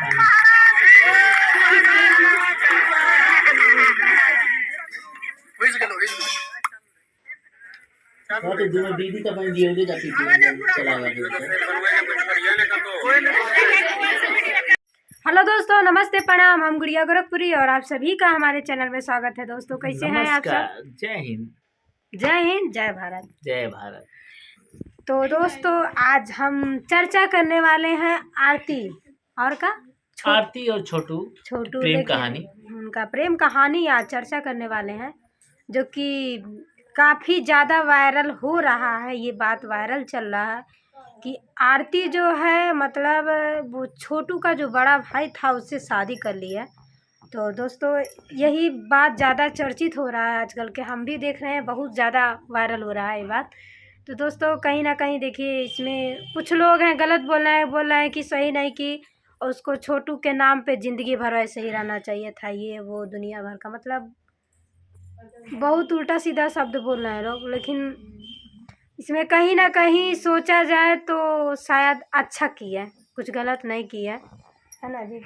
दीदी का बन दिया जाती चला हेलो दोस्तों, नमस्ते, प्रणाम। हम गुड़िया गोरखपुरी और आप सभी का हमारे चैनल में स्वागत है। दोस्तों, कैसे हैं आप सब? जय हिंद। जय हिंद, जय भारत। जय भारत। तो दोस्तों, आज हम चर्चा करने वाले हैं आरती और आरती और छोटू प्रेम कहानी, उनका प्रेम कहानी आज चर्चा करने वाले हैं, जो कि काफ़ी ज़्यादा वायरल हो रहा है। ये बात वायरल चल रहा है कि आरती जो है, मतलब वो छोटू का जो बड़ा भाई था उससे शादी कर ली है। तो दोस्तों, यही बात ज़्यादा चर्चित हो रहा है आजकल के, हम भी देख रहे हैं, बहुत ज़्यादा वायरल हो रहा है ये बात। तो दोस्तों, कहीं ना कहीं देखिए, इसमें कुछ लोग हैं गलत बोल रहे हैं कि सही नहीं, कि उसको छोटू के नाम पे ज़िंदगी भर ऐसे ही रहना चाहिए था, ये वो दुनिया भर का, मतलब बहुत उल्टा सीधा शब्द बोल रहे हैं लोग। लेकिन इसमें कहीं ना कहीं सोचा जाए तो शायद अच्छा किया है, कुछ गलत नहीं किया है ना जी।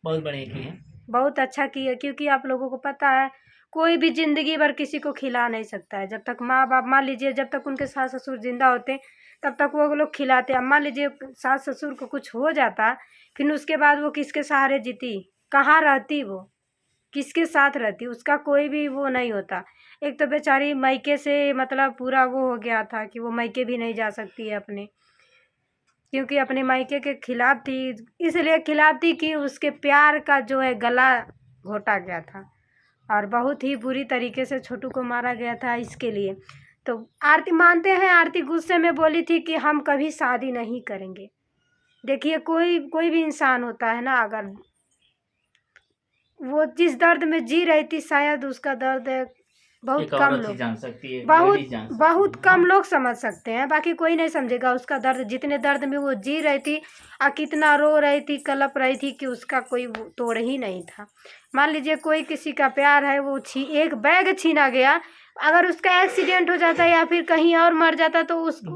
बहुत बढ़िया की है, बहुत अच्छा किया, क्योंकि आप लोगों को पता है, कोई भी ज़िंदगी भर किसी को खिला नहीं सकता है। जब तक माँ बाप, मान लीजिए जब तक उनके सास ससुर जिंदा होते तब तक वो लोग खिलाते हैं। मान लीजिए सास ससुर को कुछ हो जाता, फिर उसके बाद वो किसके सहारे जीती, कहाँ रहती, वो किसके साथ रहती, उसका कोई भी वो नहीं होता। एक तो बेचारी मायके से मतलब पूरा वो हो गया था कि वो मायके भी नहीं जा सकती है अपने, क्योंकि अपने मायके के खिलाफ थी। इसलिए खिलाफ थी कि उसके प्यार का जो है गला घोटा गया था, और बहुत ही बुरी तरीके से छोटू को मारा गया था इसके लिए। तो आरती मानते हैं, आरती गुस्से में बोली थी कि हम कभी शादी नहीं करेंगे। देखिए, कोई भी इंसान होता है ना, अगर वो जिस दर्द में जी रही थी, शायद उसका दर्द बहुत कम लोग जान सकती है, बहुत कम लोग समझ सकते हैं, बाकी कोई नहीं समझेगा उसका दर्द। जितने दर्द में वो जी रही थी और कितना रो रही थी, कलप रही थी, कि उसका कोई तोड़ ही नहीं था। मान लीजिए कोई किसी का प्यार है, वो एक बैग छीना गया, अगर उसका एक्सीडेंट हो जाता या फिर कहीं और मर जाता तो उसको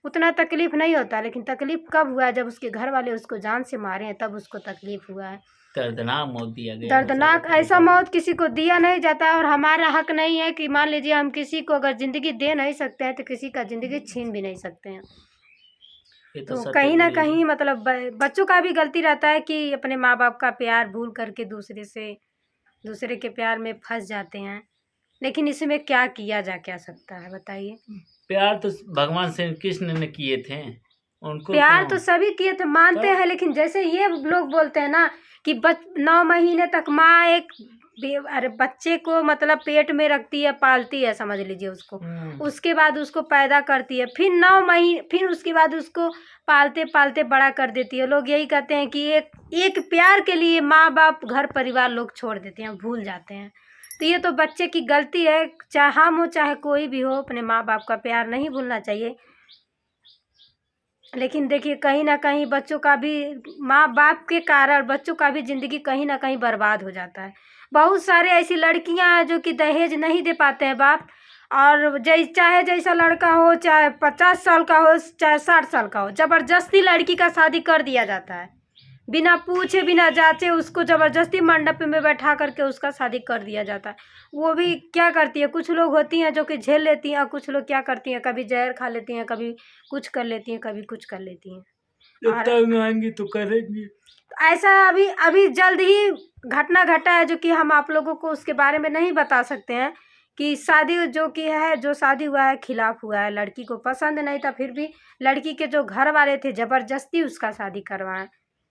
उतना तकलीफ नहीं होता। लेकिन तकलीफ कब हुआ, जब उसके घर वाले उसको जान से मारे हैं, तब उसको तकलीफ हुआ है। दर्दनाक मौत दिया गया, दर्दनाक ऐसा मौत किसी को दिया नहीं जाता, और हमारा हक नहीं है कि मान लीजिए हम किसी को अगर ज़िंदगी दे नहीं सकते हैं तो किसी का ज़िंदगी छीन भी नहीं सकते हैं। तो कहीं ना कहीं मतलब बच्चों का भी गलती रहता है कि अपने माँ बाप का प्यार भूल करके दूसरे के प्यार में फंस जाते हैं। लेकिन इसमें क्या किया जा सकता है, बताइए। प्यार तो भगवान श्री कृष्ण ने किए थे, उनको प्यार तो सभी किए थे, मानते हैं। लेकिन जैसे ये लोग बोलते हैं ना कि 9 महीने तक माँ एक अरे बच्चे को मतलब पेट में रखती है, पालती है, समझ लीजिए उसको, उसके बाद उसको पैदा करती है, फिर 9 महीने, फिर उसके बाद उसको पालते पालते बड़ा कर देती है। लोग यही कहते हैं कि एक प्यार के लिए माँ बाप घर परिवार लोग छोड़ देते हैं, भूल जाते हैं। तो ये तो बच्चे की गलती है, चाहे हम हो चाहे कोई भी हो, अपने माँ बाप का प्यार नहीं भूलना चाहिए। लेकिन देखिए, कहीं ना कहीं बच्चों का भी, माँ बाप के कारण बच्चों का भी ज़िंदगी कहीं ना कहीं बर्बाद हो जाता है। बहुत सारे ऐसी लड़कियां हैं जो कि दहेज नहीं दे पाते हैं बाप, और चाहे जैसा लड़का हो, चाहे 50 साल का हो, चाहे 60 साल का हो, ज़बरदस्ती लड़की का शादी कर दिया जाता है, बिना पूछे बिना जांचे उसको ज़बरदस्ती मंडप में बैठा करके उसका शादी कर दिया जाता है। वो भी क्या करती है, कुछ लोग होती हैं जो कि झेल लेती हैं, और कुछ लोग क्या करती हैं, कभी जहर खा लेती हैं, कभी कुछ कर लेती हैं, कभी कुछ कर लेती हैं। आएंगी तो करेंगी। ऐसा अभी अभी जल्द ही घटना घटा है, जो कि हम आप लोगों को उसके बारे में नहीं बता सकते हैं, कि शादी जो की है, जो शादी हुआ है खिलाफ हुआ है, लड़की को पसंद नहीं था, फिर भी लड़की के जो घर वाले थे ज़बरदस्ती उसका शादी करवाएं।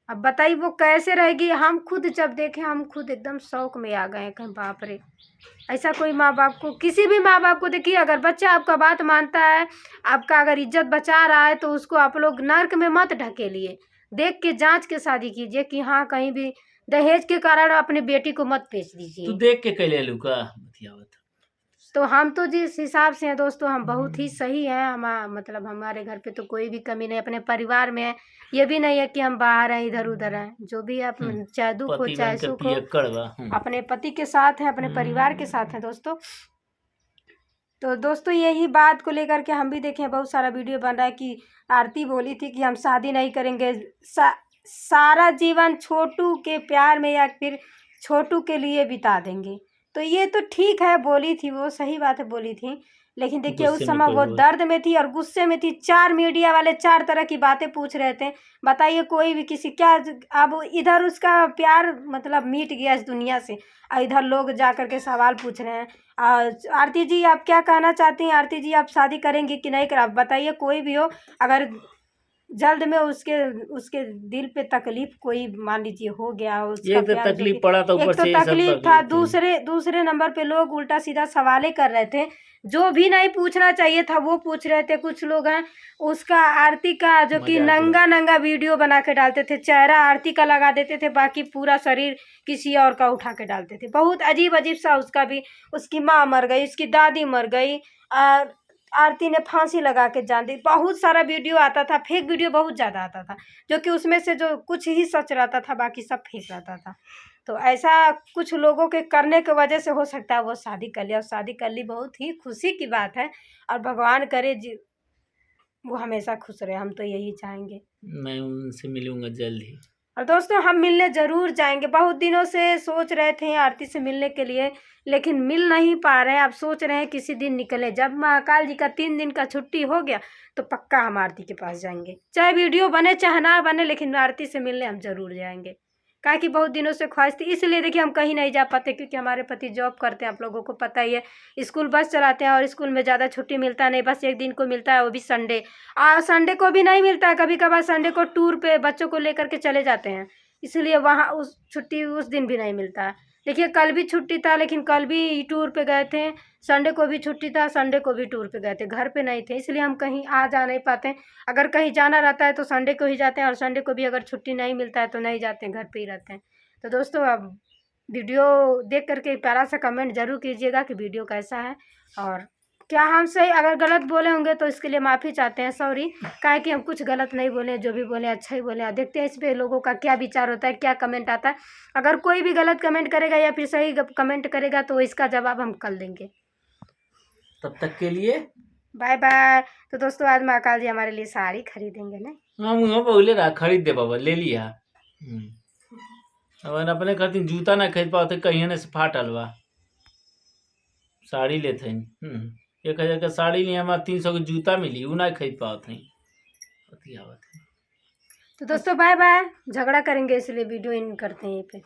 अब बताइए वो कैसे रहेगी। हम खुद जब देखें, हम खुद एकदम शौक में आ गए, कहीं बाप रे, ऐसा कोई माँ बाप को, किसी भी माँ बाप को देखिए, अगर बच्चा आपका बात मानता है, आपका अगर इज्जत बचा रहा है, तो उसको आप लोग नर्क में मत ढकेलिए, देख के जांच के शादी कीजिए कि हाँ, कहीं भी दहेज के कारण अपनी बेटी को मत बेच दीजिए। तू देख के कैले लुका बतियावत। तो हम तो जिस हिसाब से हैं दोस्तों, हम बहुत ही सही हैं। मतलब हमारे घर पे तो कोई भी कमी नहीं, अपने परिवार में है। ये भी नहीं है कि हम बाहर हैं, इधर उधर हैं, जो भी आप, चाहे दुख हो चाहे सुख हो, अपने पति के साथ हैं, अपने परिवार के साथ हैं दोस्तों। तो दोस्तों, यही बात को लेकर के हम भी देखें, बहुत सारा वीडियो बन रहा है कि आरती बोली थी कि हम शादी नहीं करेंगे, सारा जीवन छोटू के प्यार में या फिर छोटू के लिए बिता देंगे। तो ये तो ठीक है, बोली थी वो, सही बात है बोली थी, लेकिन देखिए उस गुस्से में समय कोई वो बोल। दर्द में थी और गुस्से में थी। 4 मीडिया वाले 4 तरह की बातें पूछ रहे थे। बताइए कोई भी किसी क्या, अब इधर उसका प्यार मतलब मिट गया इस दुनिया से, और इधर लोग जा कर के सवाल पूछ रहे हैं। आरती जी आप क्या कहना चाहती हैं? आरती जी आप शादी करेंगी कि नहीं करा, बताइए कोई भी हो, अगर जल्द में उसके उसके दिल पे तकलीफ कोई मान लीजिए हो गया, उसका एक तो प्यार जो कि तकलीफ पड़ा था, ऊपर एक तो से ये सब तकलीफ था, तकलीफ थी। दूसरे नंबर पे लोग उल्टा सीधा सवाले कर रहे थे, जो भी नहीं पूछना चाहिए था वो पूछ रहे थे। कुछ लोग हैं उसका आरती का जो कि मजाक उड़ा। नंगा नंगा वीडियो बना के डालते थे, चेहरा आरती का लगा देते थे, बाकी पूरा शरीर किसी और का उठा के डालते थे। बहुत अजीब अजीब सा उसका भी, उसकी माँ मर गई, उसकी दादी मर गई, आरती ने फांसी लगा के जान दी। बहुत सारा वीडियो आता था, फेक वीडियो बहुत ज़्यादा आता था, जो कि उसमें से जो कुछ ही सच रहता था बाकी सब फेक रहता था। तो ऐसा कुछ लोगों के करने की वजह से हो सकता है वो शादी कर लिया, और शादी कर ली, बहुत ही खुशी की बात है। और भगवान करे वो हमेशा खुश रहे, हम तो यही चाहेंगे। मैं उनसे मिलूंगा जल्द ही। और दोस्तों हम मिलने ज़रूर जाएंगे, बहुत दिनों से सोच रहे थे आरती से मिलने के लिए, लेकिन मिल नहीं पा रहे हैं। अब सोच रहे हैं किसी दिन निकले, जब महाकाल जी का 3 दिन का छुट्टी हो गया तो पक्का हम आरती के पास जाएंगे, चाहे वीडियो बने चाहे ना बने, लेकिन आरती से मिलने हम ज़रूर जाएंगे। काहे कि बहुत दिनों से ख्वाहिश थी, इसलिए देखिए हम कहीं नहीं जा पाते, क्योंकि हमारे पति जॉब करते हैं, आप लोगों को पता ही है, स्कूल बस चलाते हैं, और स्कूल में ज़्यादा छुट्टी मिलता नहीं, बस 1 दिन को मिलता है, वो भी संडे। संडे को भी नहीं मिलता है, कभी कभार संडे को टूर पे बच्चों को लेकर के चले जाते हैं, इसलिए वहाँ उस छुट्टी उस दिन भी नहीं मिलता है। देखिए कल भी छुट्टी था, लेकिन कल भी टूर पे गए थे, संडे को भी छुट्टी था, संडे को भी टूर पे गए थे, घर पे नहीं थे, इसलिए हम कहीं आ जा नहीं पाते। अगर कहीं जाना रहता है तो संडे को ही जाते हैं, और संडे को भी अगर छुट्टी नहीं मिलता है तो नहीं जाते हैं, घर पे ही रहते हैं। तो दोस्तों अब वीडियो देख करके प्यारा सा कमेंट ज़रूर कीजिएगा कि वीडियो कैसा है, और क्या हम सही अगर गलत बोले होंगे तो इसके लिए माफ़ी चाहते हैं, सॉरी। काहे कि हम कुछ गलत नहीं बोले, जो भी बोले अच्छा ही बोले। देखते हैं इस पे लोगों का क्या विचार होता है, क्या कमेंट आता है। अगर कोई भी गलत कमेंट करेगा या फिर सही कमेंट करेगा तो इसका जवाब हम कल देंगे। तब तक के लिए बाय बाय। तो दोस्तों आज महाकाल जी हमारे लिए साड़ी खरीदेंगे ना। हम वहाँ बोले रहा खरीद दे बाबा, ले लिया। अब अपने खातिर जूता ना खरीद पाते, कहीं ने से फाटल बा, साड़ी लेते हैं। 1,000 का साड़ी नहीं, हमारा 300 के जूता मिली, वो ना खरीद पाते हैं। तो दोस्तों बाय बाय, झगड़ा करेंगे इसलिए वीडियो इन करते हैं ये पे।